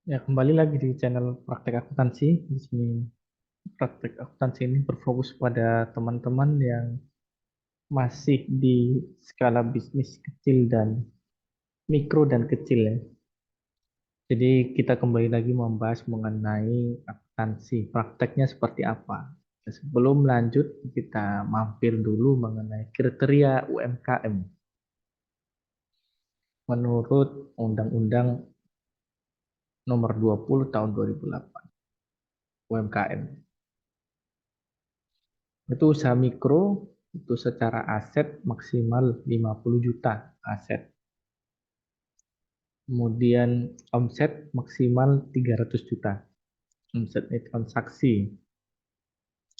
Ya, kembali lagi di channel Praktek Akuntansi. Di sini Praktek Akuntansi ini berfokus pada teman-teman yang masih di skala bisnis kecil dan mikro dan kecil ya. Jadi kita kembali lagi membahas mengenai akuntansi, prakteknya seperti apa. Sebelum lanjut, kita mampir dulu mengenai kriteria UMKM. Menurut Undang-Undang Nomor 20 Tahun 2008, UMKM. Itu usaha mikro, itu secara aset maksimal 50 juta aset. Kemudian omset maksimal 300 juta. Omset ini transaksi.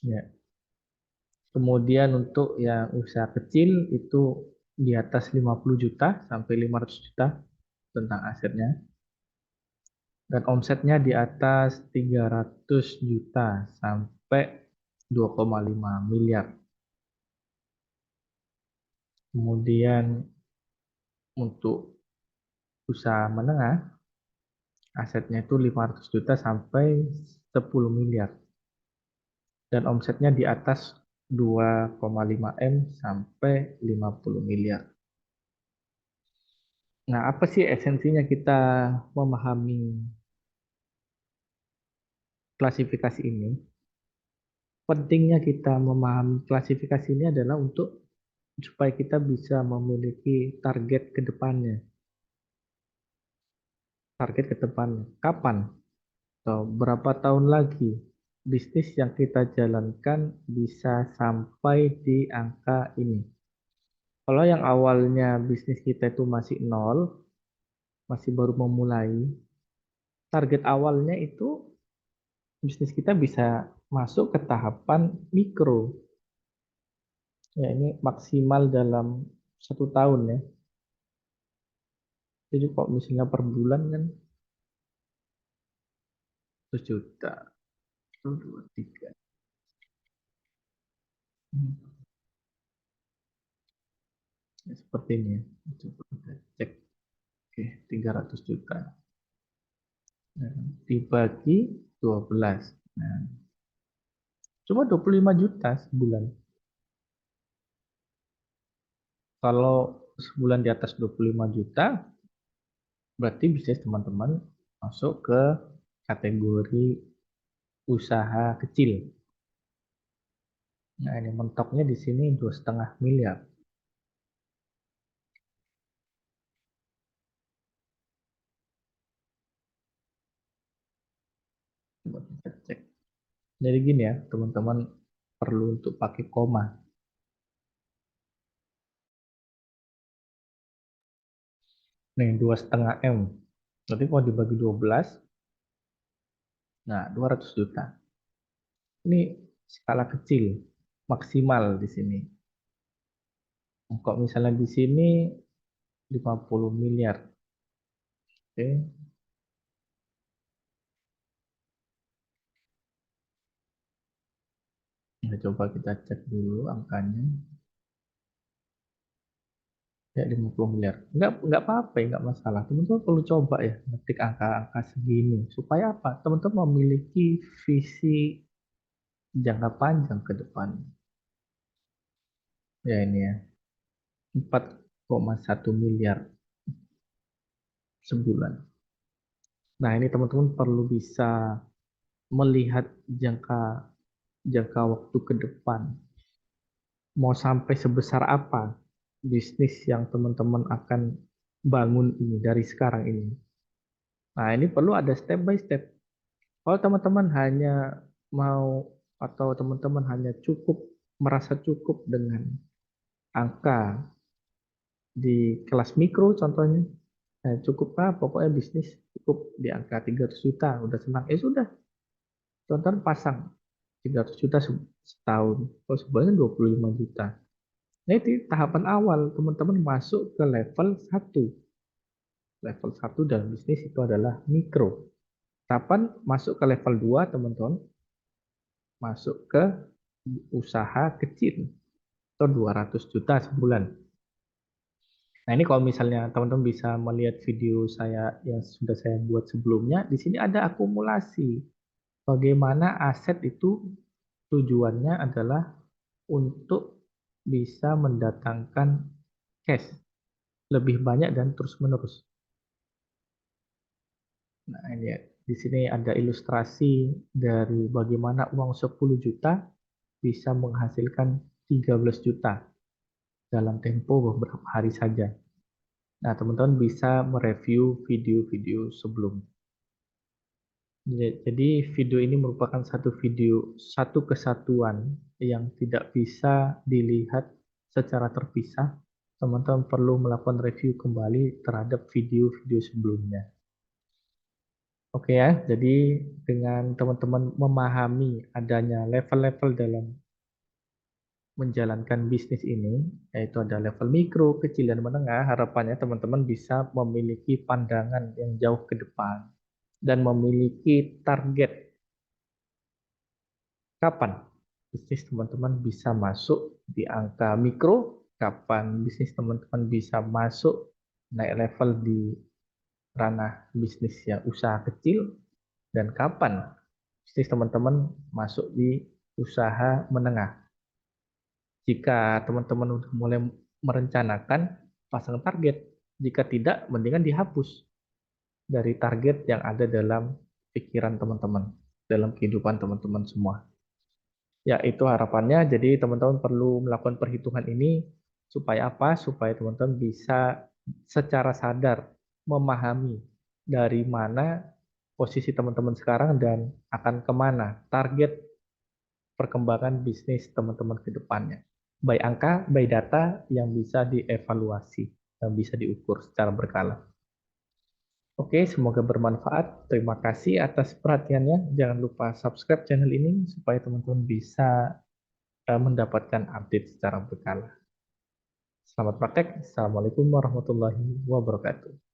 Ya. Kemudian untuk yang usaha kecil itu di atas 50 juta sampai 500 juta tentang asetnya. Dan omsetnya di atas 300 juta sampai 2,5 miliar. Kemudian untuk usaha menengah asetnya itu 500 juta sampai 10 miliar. Dan omsetnya di atas 2,5 M sampai 50 miliar. Nah, apa sih esensinya kita memahami klasifikasi ini? Pentingnya kita memahami klasifikasi ini adalah untuk supaya kita bisa memiliki target ke depannya. Target ke depannya. Kapan? Atau berapa tahun lagi bisnis yang kita jalankan bisa sampai di angka ini. Kalau yang awalnya bisnis kita itu masih nol, masih baru memulai, target awalnya itu bisnis kita bisa masuk ke tahapan mikro. Ya, ini maksimal dalam 1 tahun ya. Jadi kalau misalnya per bulan kan 1 juta. 1, 2, 3. Ya, seperti ini ya. Coba kita cek. Oke, 300 juta. Nah, dibagi 12. Nah, cuma 25 juta sebulan. Kalau sebulan di atas 25 juta, berarti bisnis teman-teman masuk ke kategori usaha kecil. Nah, ini mentoknya di sini 2,5 miliar. Coba kita cek. Jadi gini ya, teman-teman perlu untuk pakai koma. Nih, 2,5 M. Berarti kalau dibagi 12, nah 200 juta. Ini skala kecil, maksimal di sini. Kok misalnya di sini 50 miliar. Oke, nah, coba kita cek dulu angkanya. Ya 50 miliar. Enggak apa-apa ya, enggak masalah. Teman-teman perlu coba ya ngetik angka-angka segini. Supaya apa? Teman-teman memiliki visi jangka panjang ke depan. Ya ini ya, 4,1 miliar sebulan. Nah ini teman-teman perlu bisa melihat jangka jangka waktu ke depan. Mau sampai sebesar apa bisnis yang teman-teman akan bangun ini dari sekarang ini. Nah ini perlu ada step by step. Kalau teman-teman hanya mau atau teman-teman hanya cukup merasa cukup dengan angka di kelas mikro contohnya, cukup lah pokoknya bisnis cukup di angka 300 juta, udah senang. Sudah, contohnya pasang 300 juta setahun, kalau sebulan 25 juta. Nah itu tahapan awal teman-teman masuk ke level satu. Level satu dalam bisnis itu adalah mikro. Kapan masuk ke level 2 teman-teman? Masuk ke usaha kecil atau 200 juta sebulan. Nah, ini kalau misalnya teman-teman bisa melihat video saya yang sudah saya buat sebelumnya, di sini ada akumulasi. Bagaimana aset itu tujuannya adalah untuk bisa mendatangkan cash lebih banyak dan terus-menerus. Nah, ini ya. Di sini ada ilustrasi dari bagaimana uang 10 juta bisa menghasilkan 13 juta dalam tempo beberapa hari saja. Nah, teman-teman bisa mereview video-video sebelumnya. Jadi video ini merupakan satu kesatuan yang tidak bisa dilihat secara terpisah. Teman-teman perlu melakukan review kembali terhadap video-video sebelumnya. Oke ya, jadi dengan teman-teman memahami adanya level-level dalam menjalankan bisnis ini, yaitu ada level mikro, kecil, dan menengah, harapannya teman-teman bisa memiliki pandangan yang jauh ke depan dan memiliki target kapan bisnis teman-teman bisa masuk di angka mikro, kapan bisnis teman-teman bisa masuk naik level di ranah bisnis yang usaha kecil, dan kapan bisnis teman-teman masuk di usaha menengah. Jika teman-teman udah mulai merencanakan, pasang target. Jika tidak, mendingan dihapus dari target yang ada dalam pikiran teman-teman, dalam kehidupan teman-teman semua. Ya, itu harapannya. Jadi teman-teman perlu melakukan perhitungan ini supaya apa? Supaya teman-teman bisa secara sadar memahami dari mana posisi teman-teman sekarang dan akan kemana target perkembangan bisnis teman-teman ke depannya. By angka, by data yang bisa dievaluasi, yang bisa diukur secara berkala. Oke, semoga bermanfaat. Terima kasih atas perhatiannya. Jangan lupa subscribe channel ini supaya teman-teman bisa mendapatkan update secara berkala. Selamat praktek. Assalamualaikum warahmatullahi wabarakatuh.